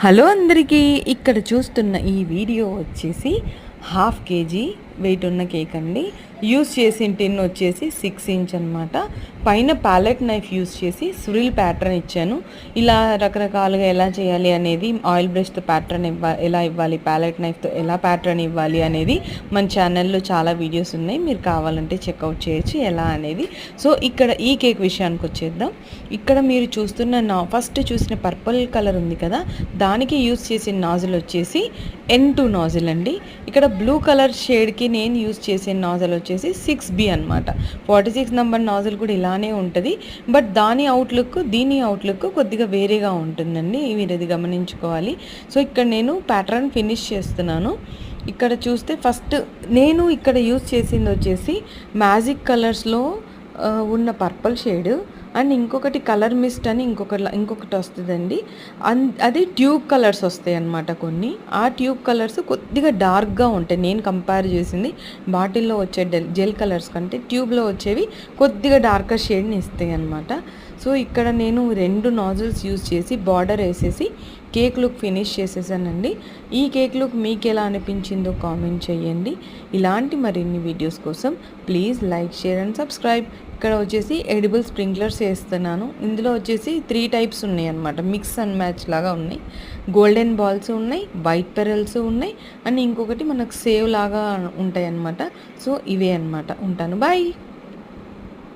Hello అందరికీ, ఇక్కడ చూస్తున్న ఈ వీడియో వచ్చేసి హాఫ్ కేజీ వెయిట్ ఉన్న కేక్ అండి. యూస్ చేసిన టిన్ వచ్చేసి 6 ఇంచ్ అనమాట. పైన ప్యాలెట్ నైఫ్ యూస్ చేసి స్విల్ ప్యాటర్న్ ఇచ్చాను. ఇలా రకరకాలుగా ఎలా చేయాలి అనేది, ఆయిల్ బ్రష్తో ప్యాటర్న్ ఎలా ఇవ్వాలి, ప్యాలెట్ నైఫ్తో ఎలా ప్యాటర్న్ ఇవ్వాలి అనేది మన ఛానల్లో చాలా వీడియోస్ ఉన్నాయి, మీరు కావాలంటే చెక్అవుట్ చేయొచ్చు ఎలా అనేది. సో ఇక్కడ ఈ కేక్ విషయానికి వచ్చేద్దాం. ఇక్కడ మీరు చూస్తున్న ఫస్ట్ చూసిన పర్పుల్ కలర్ ఉంది కదా, దానికి యూస్ చేసిన నాజిల్ వచ్చేసి N2 నాజిల్ అండి. ఇక్కడ బ్లూ కలర్ షేడ్కి నేను యూస్ చేసే నాజిల్ వచ్చేసి 6B అనమాట. 46 నెంబర్ నాజిల్ కూడా ఇలానే ఉంటుంది, బట్ దాని అవుట్లుక్ దీని అవుట్లుక్ కొద్దిగా వేరేగా ఉంటుందండి, మీరు ఇది గమనించుకోవాలి. సో ఇక్కడ నేను ప్యాటర్న్ ఫినిష్ చేస్తున్నాను. ఇక్కడ చూస్తే ఫస్ట్ నేను ఇక్కడ యూస్ చేసింది వచ్చేసి మ్యాజిక్ కలర్స్లో ఉన్న పర్పుల్ షేడ్ అండ్ ఇంకొకటి కలర్ మిస్ట్ అని ఇంకొకటి వస్తుందండి. అది ట్యూబ్ కలర్స్ వస్తాయి అన్నమాట. కొన్ని ఆ ట్యూబ్ కలర్స్ కొద్దిగా డార్క్గా ఉంటాయి. నేను కంపేర్ చేసింది బాటిల్లో వచ్చే జెల్ కలర్స్ కంటే ట్యూబ్లో వచ్చేవి కొద్దిగా డార్కర్ షేడ్ని ఇస్తాయి అన్నమాట. సో ఇక్కడ నేను 2 నాజిల్స్ యూజ్ చేసి బార్డర్ వేసేసి కేక్ లుక్ ఫినిష్ చేసేసానండి. ఈ కేక్ లుక్ మీకు ఎలా అనిపించిందో కామెంట్ చేయండి. ఇలాంటి మరిన్ని వీడియోస్ కోసం please like, share and subscribe. ఇక్కడ వచ్చేసి ఎడిబుల్ స్ప్రింక్లర్స్ వేస్తున్నాను. ఇందులో వచ్చేసి 3 టైప్స్ ఉన్నాయి అన్నమాట, మిక్స్ అండ్ మ్యాచ్ లాగా ఉన్నాయి. గోల్డెన్ బాల్స్ ఉన్నాయి, వైట్ పెరల్స్ ఉన్నాయి అండ్ ఇంకొకటి మనకు సేవ్ లాగా ఉంటాయి అన్నమాట. సో ఇవే అన్నమాట. ఉంటాను, బాయ్.